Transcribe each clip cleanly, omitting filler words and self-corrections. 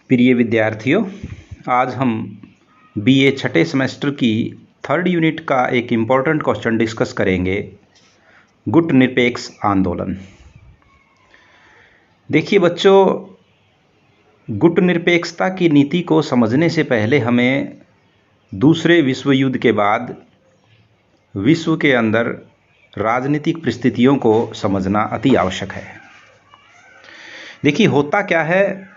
प्रिय विद्यार्थियों, आज हम बीए छठे सेमेस्टर की थर्ड यूनिट का एक इम्पॉर्टेंट क्वेश्चन डिस्कस करेंगे, गुट निरपेक्ष आंदोलन। देखिए बच्चों, गुट निरपेक्षता की नीति को समझने से पहले हमें दूसरे विश्व युद्ध के बाद विश्व के अंदर राजनीतिक परिस्थितियों को समझना अति आवश्यक है। देखिए होता क्या है,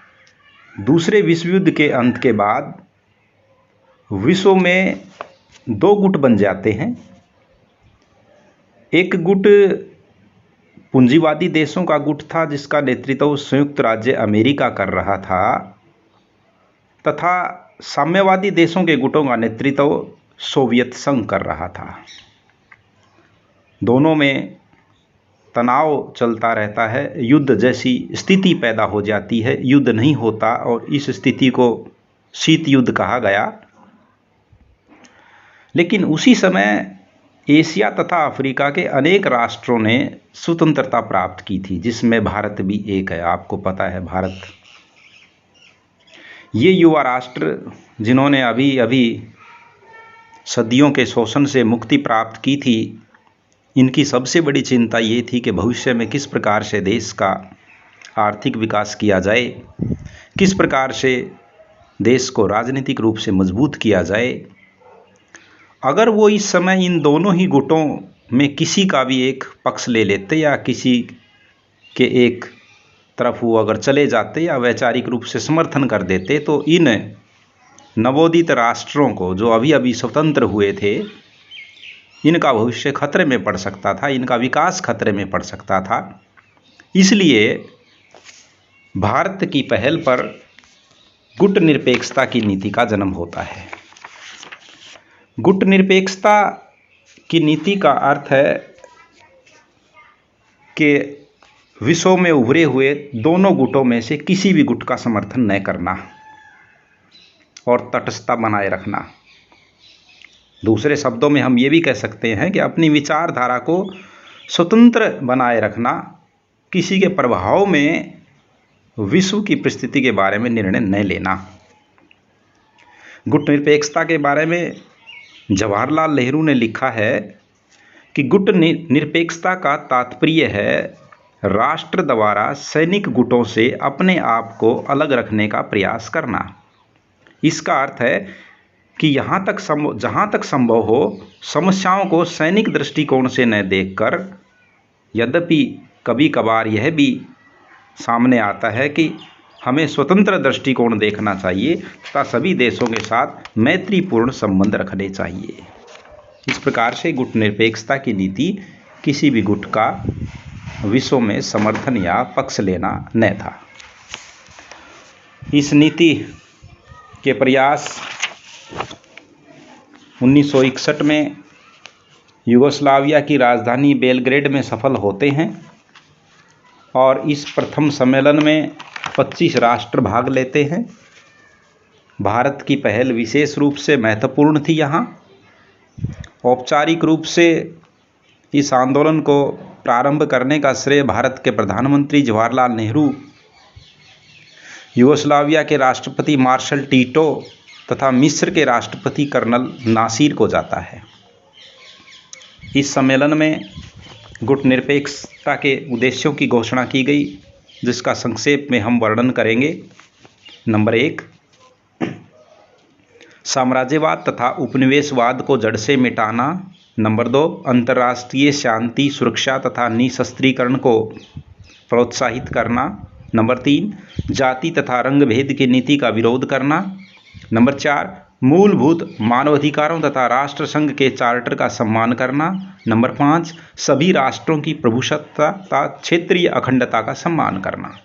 दूसरे विश्व युद्ध के अंत के बाद विश्व में दो गुट बन जाते हैं। एक गुट पूंजीवादी देशों का गुट था जिसका नेतृत्व संयुक्त राज्य अमेरिका कर रहा था, तथा साम्यवादी देशों के गुटों का नेतृत्व सोवियत संघ कर रहा था। दोनों में तनाव चलता रहता है, युद्ध जैसी स्थिति पैदा हो जाती है, युद्ध नहीं होता और इस स्थिति को शीत युद्ध कहा गया। लेकिन उसी समय एशिया तथा अफ्रीका के अनेक राष्ट्रों ने स्वतंत्रता प्राप्त की थी, जिसमें भारत भी एक है। आपको पता है, भारत ये युवा राष्ट्र जिन्होंने अभी अभी सदियों के शोषण से मुक्ति प्राप्त की थी, इनकी सबसे बड़ी चिंता ये थी कि भविष्य में किस प्रकार से देश का आर्थिक विकास किया जाए, किस प्रकार से देश को राजनीतिक रूप से मजबूत किया जाए। अगर वो इस समय इन दोनों ही गुटों में किसी का भी एक पक्ष ले लेते या किसी के एक तरफ वो अगर चले जाते या वैचारिक रूप से समर्थन कर देते, तो इन नवोदित राष्ट्रों को जो अभी अभी स्वतंत्र हुए थे, इनका भविष्य खतरे में पड़ सकता था, इनका विकास खतरे में पड़ सकता था। इसलिए भारत की पहल पर गुट निरपेक्षता की नीति का जन्म होता है। गुट निरपेक्षता की नीति का अर्थ है कि विश्व में उभरे हुए दोनों गुटों में से किसी भी गुट का समर्थन न करना और तटस्थता बनाए रखना। दूसरे शब्दों में हम ये भी कह सकते हैं कि अपनी विचारधारा को स्वतंत्र बनाए रखना, किसी के प्रभाव में विश्व की परिस्थिति के बारे में निर्णय न लेना। गुट निरपेक्षता के बारे में जवाहरलाल नेहरू ने लिखा है कि गुट निरपेक्षता का तात्पर्य है राष्ट्र द्वारा सैनिक गुटों से अपने आप को अलग रखने का प्रयास करना। इसका अर्थ है कि जहाँ तक संभव हो समस्याओं को सैनिक दृष्टिकोण से न देखकर, यद्यपि कभी कभार यह भी सामने आता है कि हमें स्वतंत्र दृष्टिकोण देखना चाहिए तथा सभी देशों के साथ मैत्रीपूर्ण संबंध रखने चाहिए। इस प्रकार से गुट निरपेक्षता की नीति किसी भी गुट का विश्व में समर्थन या पक्ष लेना न था। इस नीति के प्रयास 1961 में यूगोस्लाविया की राजधानी बेलग्रेड में सफल होते हैं और इस प्रथम सम्मेलन में 25 राष्ट्र भाग लेते हैं। भारत की पहल विशेष रूप से महत्वपूर्ण थी। यहाँ औपचारिक रूप से इस आंदोलन को प्रारंभ करने का श्रेय भारत के प्रधानमंत्री जवाहरलाल नेहरू, यूगोस्लाविया के राष्ट्रपति मार्शल टीटो तथा मिस्र के राष्ट्रपति कर्नल नासिर को जाता है। इस सम्मेलन में गुट निरपेक्षता के उद्देश्यों की घोषणा की गई, जिसका संक्षेप में हम वर्णन करेंगे। नंबर 1, साम्राज्यवाद तथा उपनिवेशवाद को जड़ से मिटाना। नंबर 2, अंतर्राष्ट्रीय शांति, सुरक्षा तथा निशस्त्रीकरण को प्रोत्साहित करना। नंबर 3, जाति तथा रंग भेद की नीति का विरोध करना। नंबर 4, मूलभूत मानवाधिकारों तथा राष्ट्रसंघ के चार्टर का सम्मान करना। नंबर 5, सभी राष्ट्रों की प्रभुसत्ता तथा क्षेत्रीय अखंडता का सम्मान करना।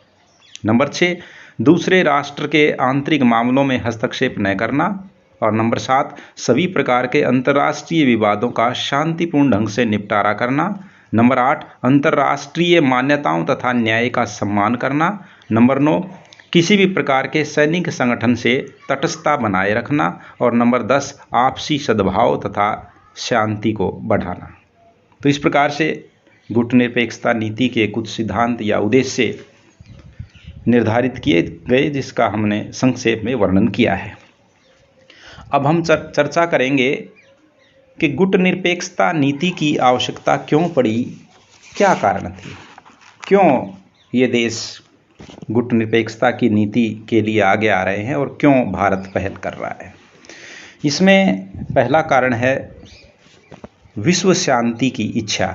नंबर 6, दूसरे राष्ट्र के आंतरिक मामलों में हस्तक्षेप न करना। और नंबर 7, सभी प्रकार के अंतर्राष्ट्रीय विवादों का शांतिपूर्ण ढंग से निपटारा करना। नंबर 8, अंतर्राष्ट्रीय मान्यताओं तथा न्याय का सम्मान करना। नंबर 9, किसी भी प्रकार के सैनिक संगठन से तटस्थता बनाए रखना। और नंबर 10, आपसी सद्भाव तथा शांति को बढ़ाना। तो इस प्रकार से गुट निरपेक्षता नीति के कुछ सिद्धांत या उद्देश्य निर्धारित किए गए, जिसका हमने संक्षेप में वर्णन किया है। अब हम चर्चा करेंगे कि गुटनिरपेक्षता नीति की आवश्यकता क्यों पड़ी, क्या कारण थे, क्यों ये देश गुटनिरपेक्षता की नीति के लिए आगे आ रहे हैं और क्यों भारत पहल कर रहा है। इसमें पहला कारण है विश्व शांति की इच्छा।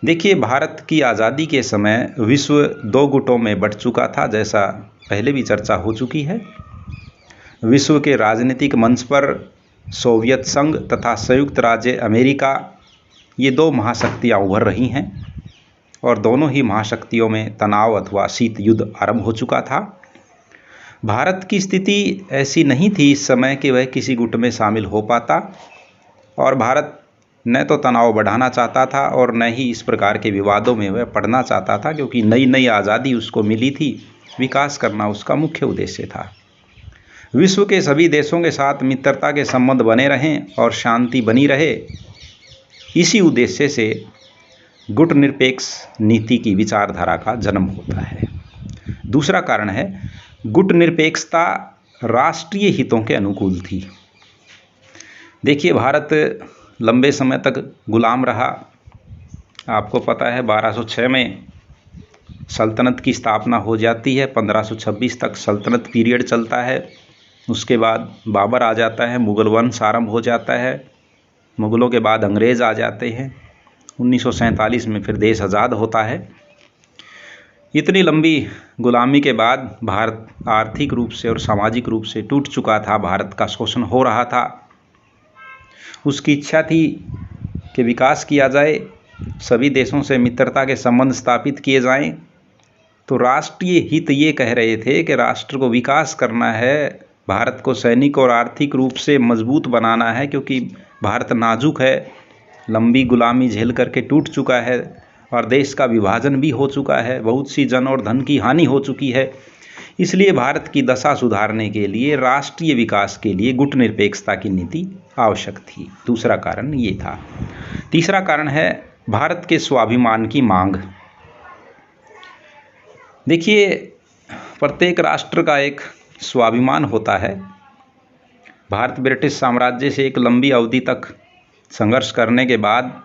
देखिए, भारत की आज़ादी के समय विश्व दो गुटों में बंट चुका था, जैसा पहले भी चर्चा हो चुकी है। विश्व के राजनीतिक मंच पर सोवियत संघ तथा संयुक्त राज्य अमेरिका, ये दो महाशक्तियाँ उभर रही हैं और दोनों ही महाशक्तियों में तनाव अथवा शीत युद्ध आरंभ हो चुका था। भारत की स्थिति ऐसी नहीं थी इस समय कि वह किसी गुट में शामिल हो पाता, और भारत न तो तनाव बढ़ाना चाहता था और न ही इस प्रकार के विवादों में वह पड़ना चाहता था, क्योंकि नई नई आज़ादी उसको मिली थी, विकास करना उसका मुख्य उद्देश्य था। विश्व के सभी देशों के साथ मित्रता के संबंध बने रहें और शांति बनी रहे, इसी उद्देश्य से गुटनिरपेक्ष नीति की विचारधारा का जन्म होता है। दूसरा कारण है गुटनिरपेक्षता राष्ट्रीय हितों के अनुकूल थी। देखिए, भारत लंबे समय तक गुलाम रहा। आपको पता है 1206 में सल्तनत की स्थापना हो जाती है, 1526 तक सल्तनत पीरियड चलता है। उसके बाद बाबर आ जाता है, मुग़ल वंश आरंभ हो जाता है। मुग़लों के बाद अंग्रेज़ आ जाते हैं। 1947 में फिर देश आज़ाद होता है। इतनी लंबी गुलामी के बाद भारत आर्थिक रूप से और सामाजिक रूप से टूट चुका था। भारत का शोषण हो रहा था। उसकी इच्छा थी कि विकास किया जाए, सभी देशों से मित्रता के संबंध स्थापित किए जाएं। तो राष्ट्रीय हित ये कह रहे थे कि राष्ट्र को विकास करना है, भारत को सैनिक और आर्थिक रूप से मजबूत बनाना है, क्योंकि भारत नाजुक है, लंबी गुलामी झेल करके टूट चुका है और देश का विभाजन भी हो चुका है, बहुत सी जन और धन की हानि हो चुकी है। इसलिए भारत की दशा सुधारने के लिए, राष्ट्रीय विकास के लिए गुटनिरपेक्षता की नीति आवश्यक थी। दूसरा कारण ये था। तीसरा कारण है भारत के स्वाभिमान की मांग। देखिए, प्रत्येक राष्ट्र का एक स्वाभिमान होता है। भारत ब्रिटिश साम्राज्य से एक लंबी अवधि तक संघर्ष करने के बाद,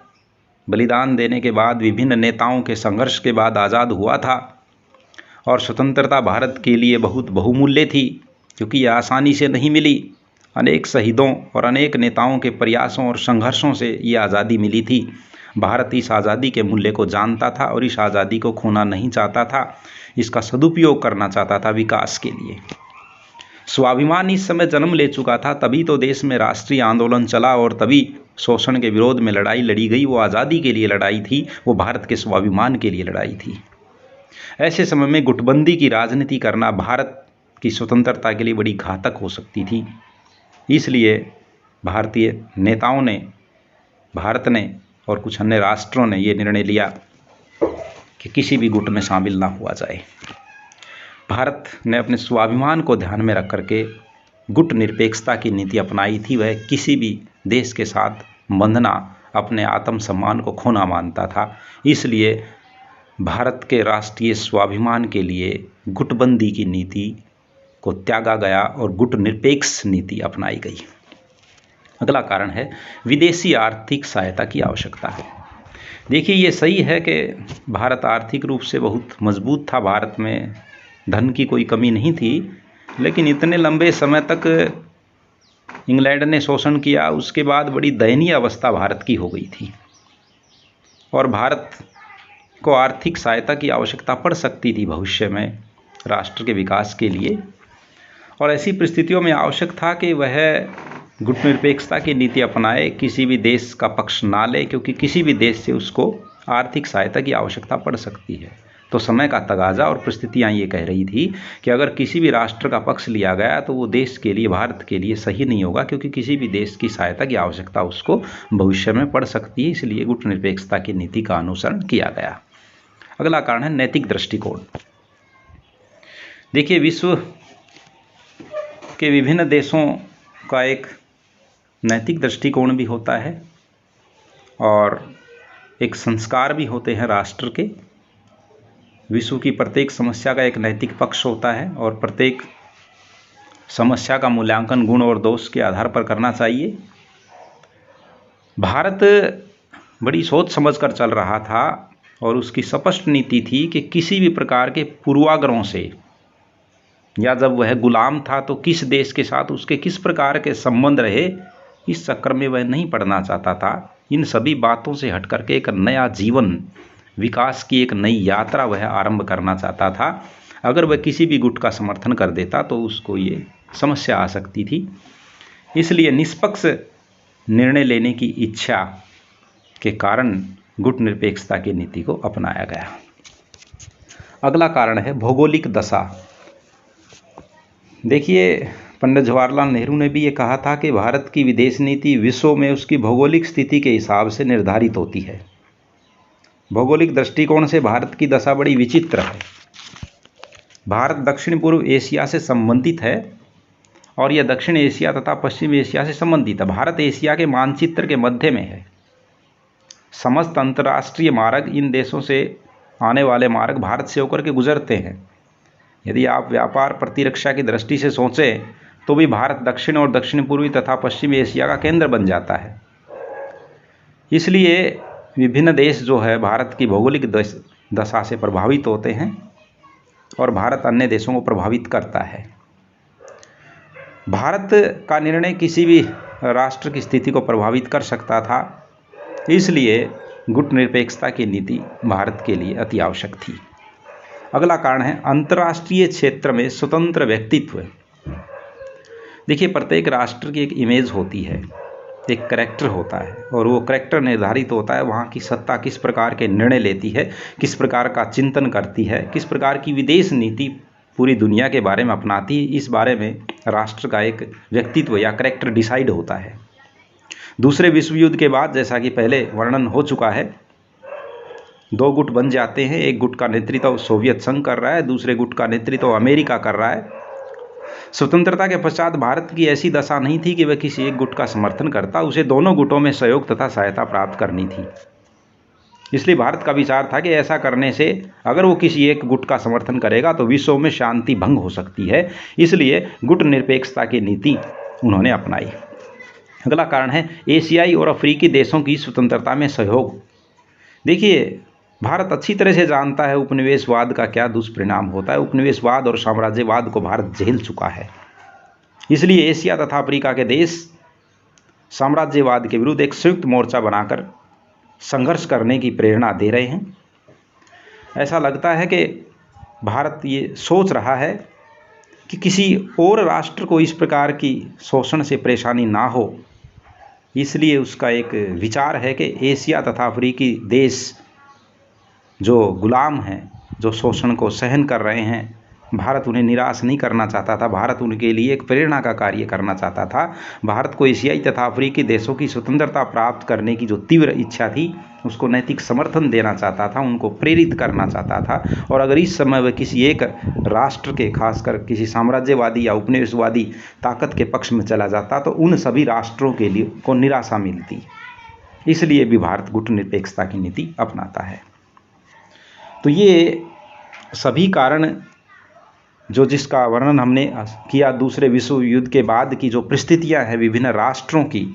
बलिदान देने के बाद, विभिन्न नेताओं के संघर्ष के बाद आज़ाद हुआ था, और स्वतंत्रता भारत के लिए बहुत बहुमूल्य थी, क्योंकि यह आसानी से नहीं मिली। अनेक शहीदों और अनेक नेताओं के प्रयासों और संघर्षों से ये आज़ादी मिली थी। भारत इस आज़ादी के मूल्य को जानता था और इस आज़ादी को खोना नहीं चाहता था, इसका सदुपयोग करना चाहता था विकास के लिए। स्वाभिमान इस समय जन्म ले चुका था, तभी तो देश में राष्ट्रीय आंदोलन चला और तभी शोषण के विरोध में लड़ाई लड़ी गई। वो आज़ादी के लिए लड़ाई थी, वो भारत के स्वाभिमान के लिए लड़ाई थी। ऐसे समय में गुटबंदी की राजनीति करना भारत की स्वतंत्रता के लिए बड़ी घातक हो सकती थी। इसलिए भारतीय नेताओं ने, भारत ने और कुछ अन्य राष्ट्रों ने ये निर्णय लिया कि किसी भी गुट में शामिल ना हुआ जाए। भारत ने अपने स्वाभिमान को ध्यान में रख करके गुटनिरपेक्षता की नीति अपनाई थी। वह किसी भी देश के साथ बंधना अपने आत्मसम्मान को खोना मानता था। इसलिए भारत के राष्ट्रीय स्वाभिमान के लिए गुटबंदी की नीति को त्यागा गया और गुटनिरपेक्ष नीति अपनाई गई। अगला कारण है विदेशी आर्थिक सहायता की आवश्यकता है। देखिए, ये सही है कि भारत आर्थिक रूप से बहुत मजबूत था, भारत में धन की कोई कमी नहीं थी, लेकिन इतने लंबे समय तक इंग्लैंड ने शोषण किया, उसके बाद बड़ी दयनीय अवस्था भारत की हो गई थी और भारत को आर्थिक सहायता की आवश्यकता पड़ सकती थी भविष्य में राष्ट्र के विकास के लिए। और ऐसी परिस्थितियों में आवश्यक था कि वह गुटनिरपेक्षता की नीति अपनाए, किसी भी देश का पक्ष ना ले, क्योंकि किसी भी देश से उसको आर्थिक सहायता की आवश्यकता पड़ सकती है। तो समय का तगाजा और परिस्थितियाँ ये कह रही थी कि अगर किसी भी राष्ट्र का पक्ष लिया गया तो वो देश के लिए, भारत के लिए सही नहीं होगा, क्योंकि किसी भी देश की सहायता की आवश्यकता उसको भविष्य में पड़ सकती है। इसलिए गुटनिरपेक्षता की नीति का अनुसरण किया गया। अगला कारण है नैतिक दृष्टिकोण। देखिए, विश्व के विभिन्न देशों का एक नैतिक दृष्टिकोण भी होता है और एक संस्कार भी होते हैं राष्ट्र के। विश्व की प्रत्येक समस्या का एक नैतिक पक्ष होता है और प्रत्येक समस्या का मूल्यांकन गुण और दोष के आधार पर करना चाहिए। भारत बड़ी सोच समझकर चल रहा था और उसकी स्पष्ट नीति थी कि किसी भी प्रकार के पूर्वाग्रहों से, या जब वह गुलाम था तो किस देश के साथ उसके किस प्रकार के संबंध रहे, इस चक्कर में वह नहीं पड़ना चाहता था। इन सभी बातों से हट करके एक नया जीवन, विकास की एक नई यात्रा वह आरंभ करना चाहता था। अगर वह किसी भी गुट का समर्थन कर देता तो उसको ये समस्या आ सकती थी। इसलिए निष्पक्ष निर्णय लेने की इच्छा के कारण गुट निरपेक्षता की नीति को अपनाया गया। अगला कारण है भौगोलिक दशा। देखिए, पंडित जवाहरलाल नेहरू ने भी ये कहा था कि भारत की विदेश नीति विश्व में उसकी भौगोलिक स्थिति के हिसाब से निर्धारित होती है। भौगोलिक दृष्टिकोण से भारत की दशा बड़ी विचित्र है। भारत दक्षिण पूर्व एशिया से संबंधित है और यह दक्षिण एशिया तथा पश्चिम एशिया से संबंधित है। भारत एशिया के मानचित्र के मध्य में है। समस्त अंतर्राष्ट्रीय मार्ग, इन देशों से आने वाले मार्ग भारत से होकर के गुजरते हैं। यदि आप व्यापार प्रतिरक्षा की दृष्टि से सोचें तो भी भारत दक्षिण और दक्षिण पूर्वी तथा पश्चिमी एशिया का केंद्र बन जाता है। इसलिए विभिन्न देश जो है भारत की भौगोलिक दशा से प्रभावित होते हैं और भारत अन्य देशों को प्रभावित करता है। भारत का निर्णय किसी भी राष्ट्र की स्थिति को प्रभावित कर सकता था, इसलिए गुट निरपेक्षता की नीति भारत के लिए अति आवश्यक थी। अगला कारण है अंतर्राष्ट्रीय क्षेत्र में स्वतंत्र व्यक्तित्व। देखिए, प्रत्येक राष्ट्र की एक इमेज होती है, एक करैक्टर होता है और वो करैक्टर निर्धारित होता है वहाँ की सत्ता किस प्रकार के निर्णय लेती है, किस प्रकार का चिंतन करती है, किस प्रकार की विदेश नीति पूरी दुनिया के बारे में अपनाती है। इस बारे में राष्ट्र का एक व्यक्तित्व या करैक्टर डिसाइड होता है। दूसरे विश्व युद्ध के बाद, जैसा कि पहले वर्णन हो चुका है, दो गुट बन जाते हैं। एक गुट का नेतृत्व सोवियत संघ कर रहा है, दूसरे गुट का नेतृत्व अमेरिका कर रहा है। स्वतंत्रता के पश्चात भारत की ऐसी दशा नहीं थी कि वह किसी एक गुट का समर्थन करता, उसे दोनों गुटों में सहयोग तथा सहायता प्राप्त करनी थी। इसलिए भारत का विचार था कि ऐसा करने से अगर वो किसी एक गुट का समर्थन करेगा तो विश्व में शांति भंग हो सकती है। इसलिए गुट निरपेक्षता की नीति उन्होंने अपनाई। अगला कारण है एशियाई और अफ्रीकी देशों की स्वतंत्रता में सहयोग। देखिए, भारत अच्छी तरह से जानता है उपनिवेशवाद का क्या दुष्परिणाम होता है। उपनिवेशवाद और साम्राज्यवाद को भारत झेल चुका है। इसलिए एशिया तथा अफ्रीका के देश साम्राज्यवाद के विरुद्ध एक संयुक्त मोर्चा बनाकर संघर्ष करने की प्रेरणा दे रहे हैं। ऐसा लगता है कि भारत ये सोच रहा है कि किसी और राष्ट्र को इस प्रकार की शोषण से परेशानी ना हो। इसलिए उसका एक विचार है कि एशिया तथा अफ्रीकी देश जो गुलाम हैं, जो शोषण को सहन कर रहे हैं, भारत उन्हें निराश नहीं करना चाहता था। भारत उनके लिए एक प्रेरणा का कार्य करना चाहता था। भारत को एशियाई तथा अफ्रीकी देशों की स्वतंत्रता प्राप्त करने की जो तीव्र इच्छा थी, उसको नैतिक समर्थन देना चाहता था, उनको प्रेरित करना चाहता था। और अगर इस समय वह किसी एक राष्ट्र के, खासकर किसी साम्राज्यवादी या उपनिवेशवादी ताकत के पक्ष में चला जाता तो उन सभी राष्ट्रों के लिए को निराशा मिलती। इसलिए भी भारत गुट निरपेक्षता की नीति अपनाता है। तो ये सभी कारण जो जिसका वर्णन हमने किया दूसरे विश्व युद्ध के बाद की जो परिस्थितियां हैं विभिन्न राष्ट्रों की,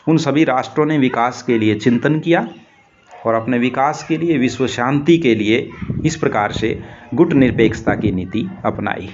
उन सभी राष्ट्रों ने विकास के लिए चिंतन किया और अपने विकास के लिए, विश्व शांति के लिए इस प्रकार से गुट निरपेक्षता की नीति अपनाई।